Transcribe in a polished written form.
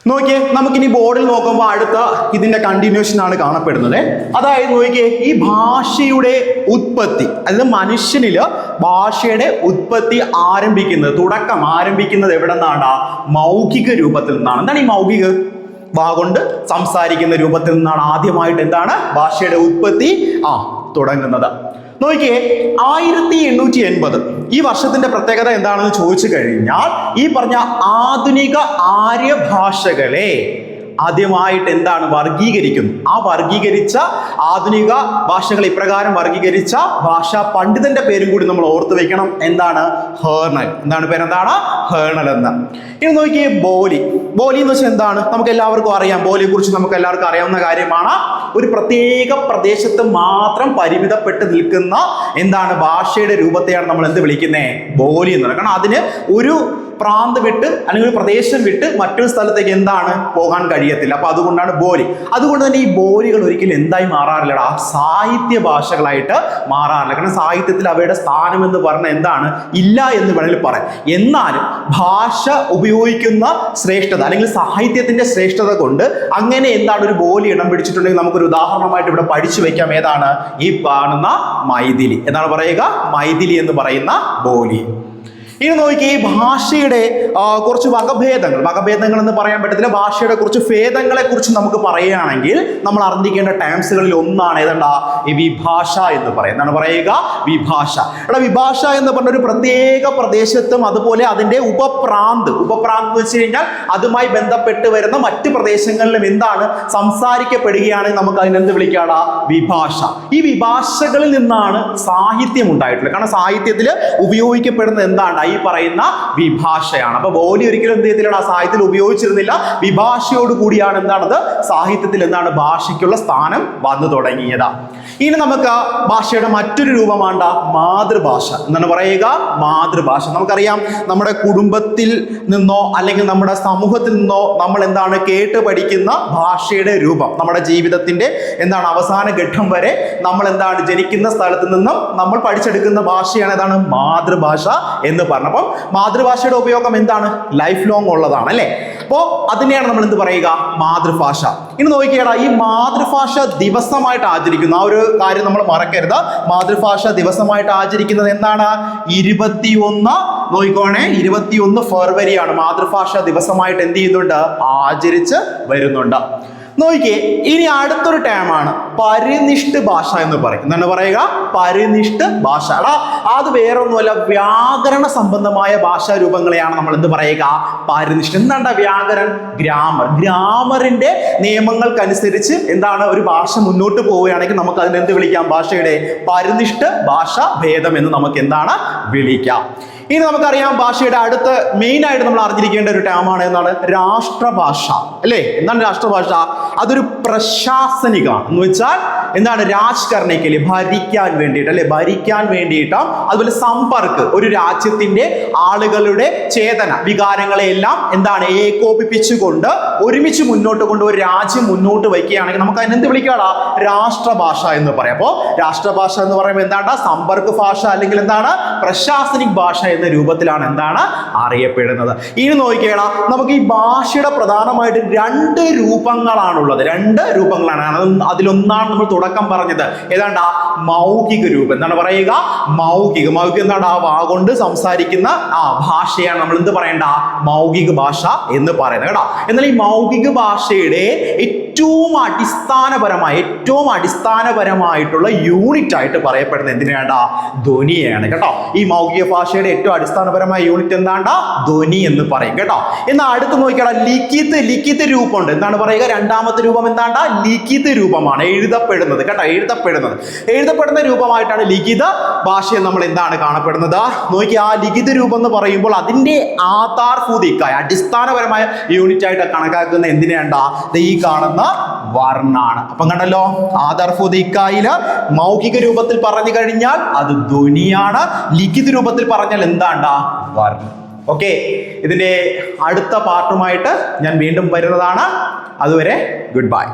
നോക്കിയേ, നമുക്കിനി ബോർഡിൽ നോക്കുമ്പോൾ അടുത്ത ഇതിന്റെ കണ്ടിന്യൂഷൻ ആണ് കാണപ്പെടുന്നത്. അതായത് നോക്കിയേ, ഈ ഭാഷയുടെ ഉത്പത്തി, അതായത് മനുഷ്യനില് ഭാഷയുടെ ഉത്പത്തി തുടക്കം ആരംഭിക്കുന്നത് എവിടെ നിന്നാണ്? മൗഖിക രൂപത്തിൽ നിന്നാണ്. എന്താണ് ഈ മൗഖിക? വാഗൊണ്ട് സംസാരിക്കുന്ന രൂപത്തിൽ നിന്നാണ് ആദ്യമായിട്ട് എന്താണ് ഭാഷയുടെ ഉത്പത്തി തുടങ്ങുന്നത്. നോക്കിയേ, 1880 ഈ വർഷത്തിന്റെ പ്രത്യേകത എന്താണെന്ന് ചോദിച്ചു കഴിഞ്ഞാൽ, ഈ പറഞ്ഞ ആധുനിക ആര്യ ഭാഷകളെ ആദ്യമായിട്ട് എന്താണ് വർഗീകരിക്കുന്നു. ആ വർഗീകരിച്ച ആധുനിക ഭാഷകൾ ഇപ്രകാരം വർഗീകരിച്ച ഭാഷാ പണ്ഡിതന്റെ പേരും കൂടി നമ്മൾ ഓർത്തു വെക്കണം. എന്താണ്? ഹേർണൽ. പേരെന്താണ്? ഹേർണൽ എന്ന്. ഇനി നോക്കിയേ, ബോലി എന്ന് വെച്ചാൽ എന്താണ്? നമുക്ക് എല്ലാവർക്കും അറിയാം. ബോലിയെ കുറിച്ച് നമുക്ക് എല്ലാവർക്കും അറിയാവുന്ന കാര്യമാണ്. ഒരു പ്രത്യേക പ്രദേശത്ത് മാത്രം പരിമിതപ്പെട്ട് നിൽക്കുന്ന എന്താണ് ഭാഷയുടെ രൂപത്തെയാണ് നമ്മൾ എന്ത് വിളിക്കുന്നത്? ബോലി എന്ന് പറയുന്നത്. കാരണം അതിന് ഒരു പ്രാന്ത് വിട്ട് അല്ലെങ്കിൽ ഒരു പ്രദേശം വിട്ട് മറ്റൊരു സ്ഥലത്തേക്ക് എന്താണ് പോകാൻ കഴിയത്തില്ല. അപ്പൊ അതുകൊണ്ടാണ് ബോലി. അതുകൊണ്ട് തന്നെ ഈ ബോലികൾ ഒരിക്കലും എന്തായി മാറാറില്ല? സാഹിത്യ ഭാഷകളായിട്ട് മാറാറില്ല. കാരണം സാഹിത്യത്തിൽ അവയുടെ സ്ഥാനം എന്ന് പറഞ്ഞാൽ എന്താണ്? ഇല്ല എന്ന് വേണമെങ്കിൽ പറയാം. എന്നാലും ഭാഷ ഉപയോഗിക്കുന്ന ശ്രേഷ്ഠത അല്ലെങ്കിൽ സാഹിത്യത്തിന്റെ ശ്രേഷ്ഠത കൊണ്ട് അങ്ങനെ എന്താണ് ഒരു ബോലി ഇടം പിടിച്ചിട്ടുണ്ടെങ്കിൽ നമുക്കൊരു ഉദാഹരണമായിട്ട് ഇവിടെ പഠിച്ചു വെക്കാം. ഏതാണ്? ഈ കാണുന്ന മൈഥിലി. എന്താണ് പറയുക? മൈഥിലി എന്ന് പറയുന്ന ബോലി. ഇനി നോക്കി, ഈ ഭാഷയുടെ കുറച്ച് വകഭേദങ്ങൾ എന്ന് പറയാൻ പറ്റത്തില്ല. ഭാഷയുടെ കുറച്ച് ഭേദങ്ങളെ കുറിച്ച് നമുക്ക് പറയുകയാണെങ്കിൽ നമ്മൾ അറിഞ്ഞിരിക്കേണ്ട ടേംസുകളിൽ ഒന്നാണ് ഏതാണ്ടാ ഈ വിഭാഷ എന്ന് പറയും. എന്താണ് പറയുക? വിഭാഷ. വിഭാഷ എന്ന് പറഞ്ഞ ഒരു പ്രത്യേക പ്രദേശത്തും അതുപോലെ അതിന്റെ ഉപപ്രാന്ത് എന്ന് വെച്ച് കഴിഞ്ഞാൽ അതുമായി ബന്ധപ്പെട്ട് വരുന്ന മറ്റ് പ്രദേശങ്ങളിലും എന്താണ് സംസാരിക്കപ്പെടുകയാണെങ്കിൽ നമുക്ക് അതിനെന്ത് വിളിക്കാടാ? വിഭാഷ. ഈ വിഭാഷകളിൽ നിന്നാണ് സാഹിത്യം ഉണ്ടായിട്ടുള്ളത്. കാരണം സാഹിത്യത്തിൽ ഉപയോഗിക്കപ്പെടുന്നത് എന്താണ്? ഈ പറയുന്ന വിഭാഷയാണ്. അപ്പൊ ബോലി ഒരിക്കലും എന്ത് ചെയ്യത്തില്ല? സാഹിത്യത്തിൽ ഉപയോഗിച്ചിരുന്നില്ല. വിഭാഷയോട് കൂടിയാണ് എന്താണത് സാഹിത്യത്തിൽ എന്താണ് ഭാഷയ്ക്കുള്ള സ്ഥാനം വന്നു തുടങ്ങിയത്. ഇനി നമുക്ക് ഭാഷയുടെ മറ്റൊരു രൂപമാണ് മാതൃഭാഷ. എന്താണ് പറയുക? മാതൃഭാഷ. നമുക്കറിയാം, നമ്മുടെ കുടുംബത്തിൽ നിന്നോ അല്ലെങ്കിൽ നമ്മുടെ സമൂഹത്തിൽ നിന്നോ നമ്മൾ എന്താണ് കേട്ട് പഠിക്കുന്ന ഭാഷയുടെ രൂപം. നമ്മുടെ ജീവിതത്തിന്റെ എന്താണ് അവസാന ഘട്ടം വരെ നമ്മൾ എന്താണ് ജനിക്കുന്ന സ്ഥലത്ത് നിന്നും നമ്മൾ പഠിച്ചെടുക്കുന്ന ഭാഷയാണ് ഏതാണ്? മാതൃഭാഷ എന്ന് പറഞ്ഞപ്പോൾ മാതൃഭാഷയുടെ ഉപയോഗം എന്താണ്? ലൈഫ് ലോങ് ഉള്ളതാണ് അല്ലെ? അപ്പോ അതിനെയാണ് നമ്മൾ എന്ത് പറയുക? മാതൃഭാഷ. ഇനി നോക്കിയാടാ, ഈ മാതൃഭാഷ ദിവസമായിട്ട് ആചരിക്കുന്ന ആ ഒരു കാര്യം നമ്മൾ മറക്കരുത്. മാതൃഭാഷ ദിവസമായിട്ട് ആചരിക്കുന്നത് എന്താണ്? 21 ഫെബ്രുവരിയാണ് മാതൃഭാഷ ദിവസമായിട്ട് എന്ത് ചെയ്യുന്നുണ്ട്? ആചരിച്ച് വരുന്നുണ്ട്. നോക്കിയേ, ഇനി അടുത്തൊരു ടേമാണ് പരിനിഷ്ഠ ഭാഷ എന്ന് പറയും. എന്താണ് പറയുക? പരിനിഷ്ഠ ഭാഷ. അത് വേറൊന്നുമല്ല, വ്യാകരണ സംബന്ധമായ ഭാഷാ രൂപങ്ങളെയാണ് നമ്മൾ എന്ത് പറയുക? പരിനിഷ്ഠ. എന്താണ് വ്യാകരണം? ഗ്രാമറിന്റെ നിയമങ്ങൾക്കനുസരിച്ച് എന്താണ് ഒരു ഭാഷ മുന്നോട്ട് പോവുകയാണെങ്കിൽ നമുക്ക് അതിന് എന്ത് വിളിക്കാം? ഭാഷയുടെ പരിനിഷ്ഠ ഭാഷ ഭേദം എന്ന് നമുക്ക് എന്താണ് വിളിക്കാം. ഇനി നമുക്കറിയാം, ഭാഷയുടെ അടുത്ത് മെയിൻ ആയിട്ട് നമ്മൾ അറിഞ്ഞിരിക്കേണ്ട ഒരു ടേമാണ് എന്താണ്? രാഷ്ട്രഭാഷ അല്ലേ? എന്താണ് രാഷ്ട്രഭാഷ? അതൊരു പ്രശാസനികമാണ്. എന്ന് വെച്ചാൽ എന്താണ്? രാജ്കർണിക്കല്, ഭരിക്കാൻ വേണ്ടിയിട്ട് അല്ലെ? ഭരിക്കാൻ വേണ്ടിയിട്ട്. അതുപോലെ സമ്പർക്ക്, ഒരു രാജ്യത്തിന്റെ ആളുകളുടെ ചേതന വികാരങ്ങളെ എല്ലാം എന്താണ് ഏകോപിപ്പിച്ചുകൊണ്ട് ഒരുമിച്ച് മുന്നോട്ട് കൊണ്ട് ഒരു രാജ്യം മുന്നോട്ട് വയ്ക്കുകയാണെങ്കിൽ നമുക്ക് അതിനെന്ത് വിളിക്കാടാ? രാഷ്ട്രഭാഷ എന്ന് പറയാം. അപ്പോൾ രാഷ്ട്രഭാഷ എന്ന് പറയുമ്പോൾ എന്താണ്? സമ്പർക്ക് ഭാഷ അല്ലെങ്കിൽ എന്താണ്? പ്രശാസനിക് ഭാഷ എന്ന രൂപത്തിലാണ് എന്താണ് അറിയപ്പെടുന്നത്. ഇനി നോക്കിയേടാ, നമുക്ക് ഈ ഭാഷയുടെ പ്രധാനമായിട്ട് 2 രൂപങ്ങളാണുള്ളത്. 2 രൂപങ്ങളാണ്. അതിലൊന്നാണ് നമ്മൾ തുടക്കം പറഞ്ഞത്. ഏതാണ്ടാ? മൗഖിക രൂപം. എന്താണ് പറയുക? മൗഖിക എന്താണ്? ആ വാഗൊണ്ട് സംസാരിക്കുന്ന ഭാഷയാണ് നമ്മൾ എന്ത് പറയേണ്ട? മൗഖിക ഭാഷ എന്ന് പറയുന്നത് കേട്ടോ. എന്നാൽ ഈ മൗഖിക ഭാഷയുടെ ഏറ്റവും അടിസ്ഥാനപരമായിട്ടുള്ള യൂണിറ്റ് ആയിട്ട് പറയപ്പെടുന്നത് എന്തിനാണ്? ധ്വനിയാണ് കേട്ടോ. ഈ മൗഖിക ഭാഷയുടെ ഏറ്റവും അടിസ്ഥാനപരമായ യൂണിറ്റ് എന്താണ്ടാ? ധ്വനി എന്ന് പറയും കേട്ടോ. എന്നാൽ അടുത്ത് നോക്കിയാൽ ലിഖിത രൂപമുണ്ട്. എന്താണ് പറയുക? രണ്ടാമത്തെ രൂപം എന്താണ്ടാ? ലിഖിത രൂപമാണ്. എഴുതപ്പെടുന്നത് കേട്ടോ. എഴുതപ്പെടുന്ന രൂപമായിട്ടാണ് ലിഖിത ഭാഷയിൽ നമ്മൾ എന്താണ് കാണപ്പെടുന്നത്. നോക്കി, ആ ലിഖിത രൂപം എന്ന് പറയുമ്പോൾ അതിന്റെ ആധാർഭൂതിക്കായ അടിസ്ഥാനപരമായ യൂണിറ്റ് ആയിട്ട് കണക്കാക്കുന്ന എന്തിനാണ്ടാ? ഈ കാണുന്ന വർണ്ണാണ്. അപ്പം കണ്ടല്ലോ, ആധാർഭൂതിക്കായില് മൗഖിക രൂപത്തിൽ പറഞ്ഞു കഴിഞ്ഞാൽ അത് ധ്വനിയാണ്. ലിഖിത രൂപത്തിൽ പറഞ്ഞാൽ എന്താണ്ടാ? വർണ്ണം. ഓക്കെ, ഇതിന്റെ അടുത്ത പാർട്ടുമായിട്ട് ഞാൻ വീണ്ടും വരുന്നതാണ്. അതുവരെ ഗുഡ് ബൈ.